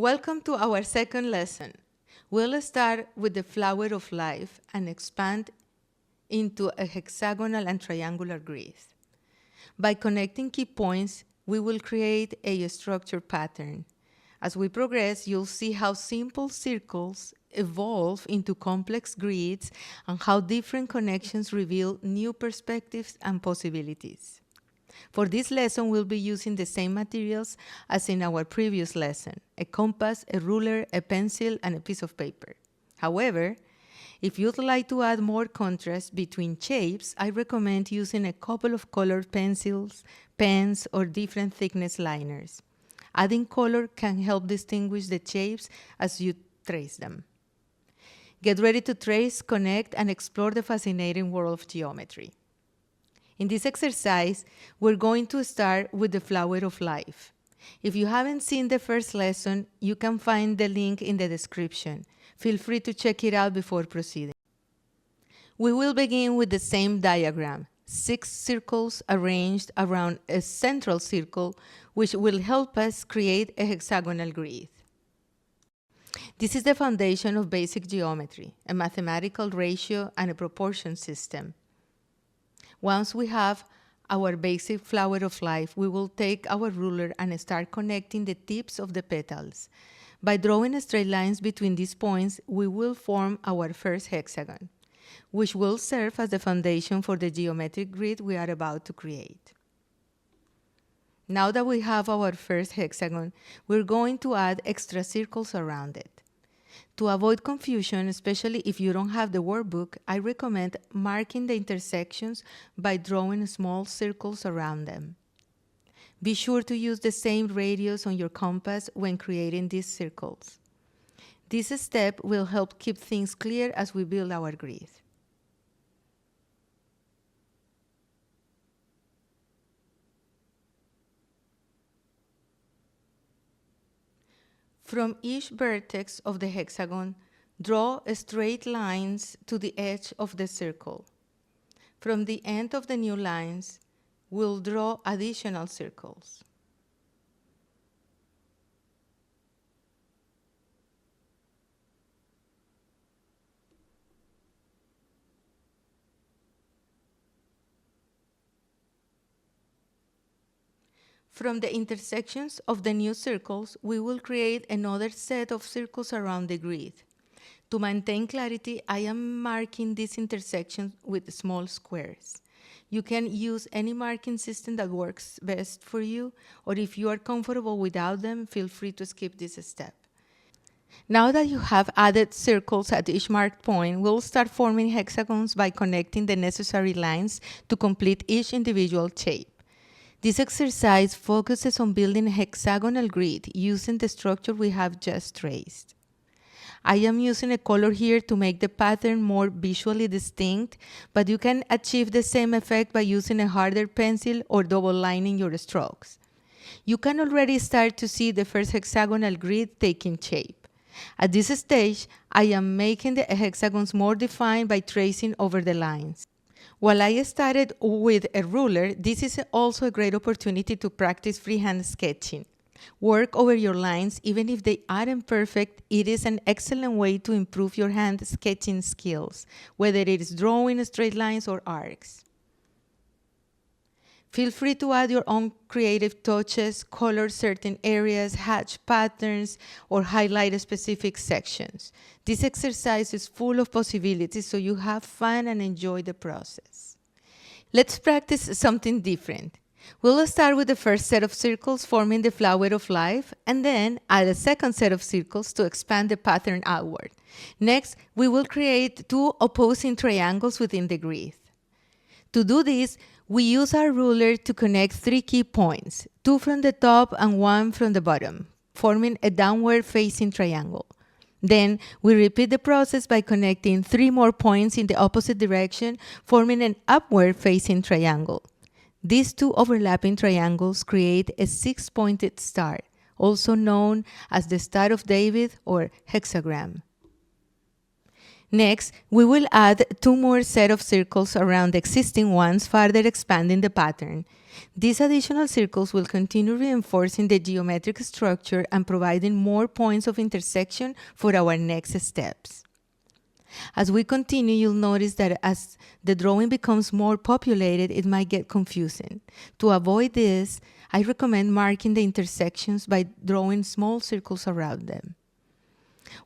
Welcome to our second lesson. We'll start with the flower of life and expand into a hexagonal and triangular grid. By connecting key points, we will create a structured pattern. As we progress, you'll see how simple circles evolve into complex grids and how different connections reveal new perspectives and possibilities. For this lesson, we'll be using the same materials as in our previous lesson: a compass, a ruler, a pencil, and a piece of paper. However, if you'd like to add more contrast between shapes, I recommend using a couple of colored pencils, pens, or different thickness liners. Adding color can help distinguish the shapes as you trace them. Get ready to trace, connect, and explore the fascinating world of geometry. In this exercise, we're going to start with the flower of life. If you haven't seen the first lesson, you can find the link in the description. Feel free to check it out before proceeding. We will begin with the same diagram: 6 circles arranged around a central circle, which will help us create a hexagonal grid. This is the foundation of basic geometry, a mathematical ratio and a proportion system. Once we have our basic flower of life, we will take our ruler and start connecting the tips of the petals. By drawing straight lines between these points, we will form our first hexagon, which will serve as the foundation for the geometric grid we are about to create. Now that we have our first hexagon, we're going to add extra circles around it. To avoid confusion, especially if you don't have the workbook, I recommend marking the intersections by drawing small circles around them. Be sure to use the same radius on your compass when creating these circles. This step will help keep things clear as we build our grid. From each vertex of the hexagon, draw straight lines to the edge of the circle. From the end of the new lines, we'll draw additional circles. From the intersections of the new circles, we will create another set of circles around the grid. To maintain clarity, I am marking these intersections with small squares. You can use any marking system that works best for you, or if you are comfortable without them, feel free to skip this step. Now that you have added circles at each marked point, we'll start forming hexagons by connecting the necessary lines to complete each individual shape. This exercise focuses on building a hexagonal grid using the structure we have just traced. I am using a color here to make the pattern more visually distinct, but you can achieve the same effect by using a harder pencil or double lining your strokes. You can already start to see the first hexagonal grid taking shape. At this stage, I am making the hexagons more defined by tracing over the lines. While I started with a ruler, this is also a great opportunity to practice freehand sketching. Work over your lines, even if they aren't perfect. It is an excellent way to improve your hand sketching skills, whether it is drawing straight lines or arcs. Feel free to add your own creative touches, color certain areas, hatch patterns, or highlight specific sections. This exercise is full of possibilities, so you have fun and enjoy the process. Let's practice something different. We'll start with the first set of circles forming the flower of life, and then add a second set of circles to expand the pattern outward. Next, we will create 2 opposing triangles within the grid. To do this, we use our ruler to connect 3 key points, 2 from the top and 1 from the bottom, forming a downward-facing triangle. Then, we repeat the process by connecting 3 more points in the opposite direction, forming an upward-facing triangle. These 2 overlapping triangles create a 6-pointed star, also known as the Star of David or hexagram. Next, we will add 2 more sets of circles around the existing ones, further expanding the pattern. These additional circles will continue reinforcing the geometric structure and providing more points of intersection for our next steps. As we continue, you'll notice that as the drawing becomes more populated, it might get confusing. To avoid this, I recommend marking the intersections by drawing small circles around them.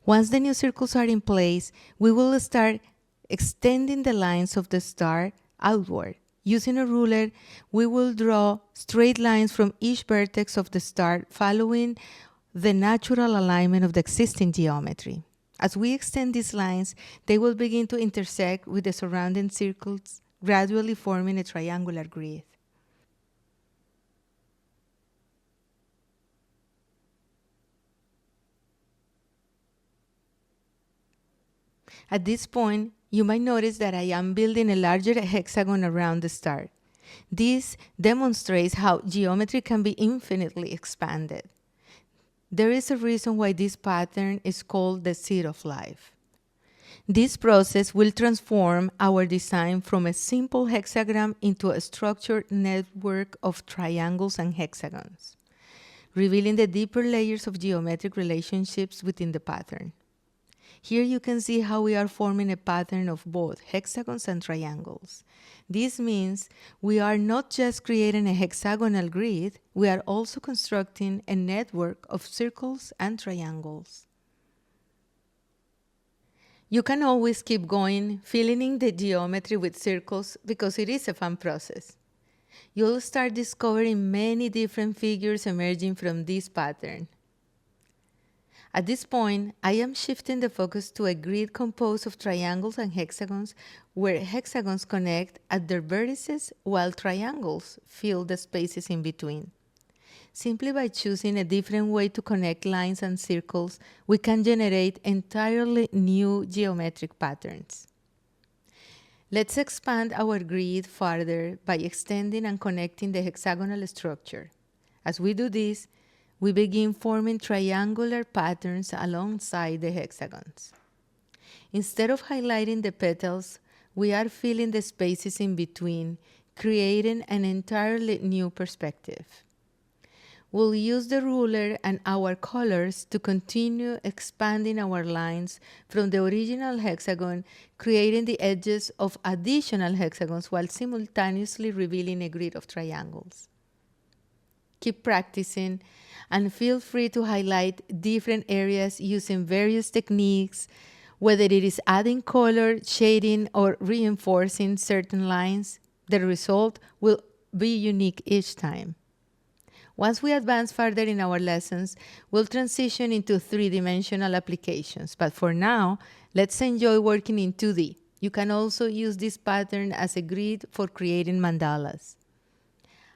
Once the new circles are in place, we will start extending the lines of the star outward. Using a ruler, we will draw straight lines from each vertex of the star, following the natural alignment of the existing geometry. As we extend these lines, they will begin to intersect with the surrounding circles, gradually forming a triangular grid. At this point, you might notice that I am building a larger hexagon around the star. This demonstrates how geometry can be infinitely expanded. There is a reason why this pattern is called the seed of life. This process will transform our design from a simple hexagram into a structured network of triangles and hexagons, revealing the deeper layers of geometric relationships within the pattern. Here you can see how we are forming a pattern of both hexagons and triangles. This means we are not just creating a hexagonal grid, we are also constructing a network of circles and triangles. You can always keep going, filling in the geometry with circles because it is a fun process. You'll start discovering many different figures emerging from this pattern. At this point, I am shifting the focus to a grid composed of triangles and hexagons, where hexagons connect at their vertices while triangles fill the spaces in between. Simply by choosing a different way to connect lines and circles, we can generate entirely new geometric patterns. Let's expand our grid further by extending and connecting the hexagonal structure. As we do this, we begin forming triangular patterns alongside the hexagons. Instead of highlighting the petals, we are filling the spaces in between, creating an entirely new perspective. We'll use the ruler and our colors to continue expanding our lines from the original hexagon, creating the edges of additional hexagons while simultaneously revealing a grid of triangles. Keep practicing and feel free to highlight different areas using various techniques, whether it is adding color, shading, or reinforcing certain lines. The result will be unique each time. Once we advance further in our lessons, we'll transition into three-dimensional applications. But for now, let's enjoy working in 2D. You can also use this pattern as a grid for creating mandalas.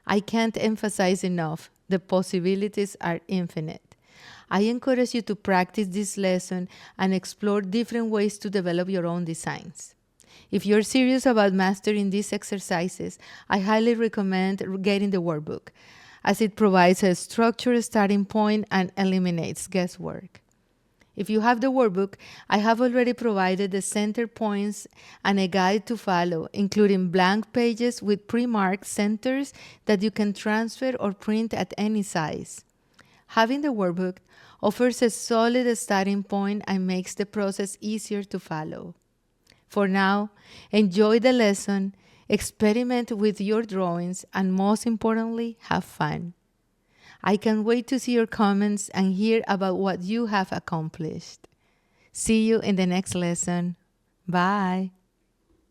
I can't emphasize enough, the possibilities are infinite. I encourage you to practice this lesson and explore different ways to develop your own designs. If you're serious about mastering these exercises, I highly recommend getting the workbook, as it provides a structured starting point and eliminates guesswork. If you have the workbook, I have already provided the center points and a guide to follow, including blank pages with pre-marked centers that you can transfer or print at any size. Having the workbook offers a solid starting point and makes the process easier to follow. For now, enjoy the lesson, experiment with your drawings, and most importantly, have fun. I can't wait to see your comments and hear about what you have accomplished. See you in the next lesson. Bye.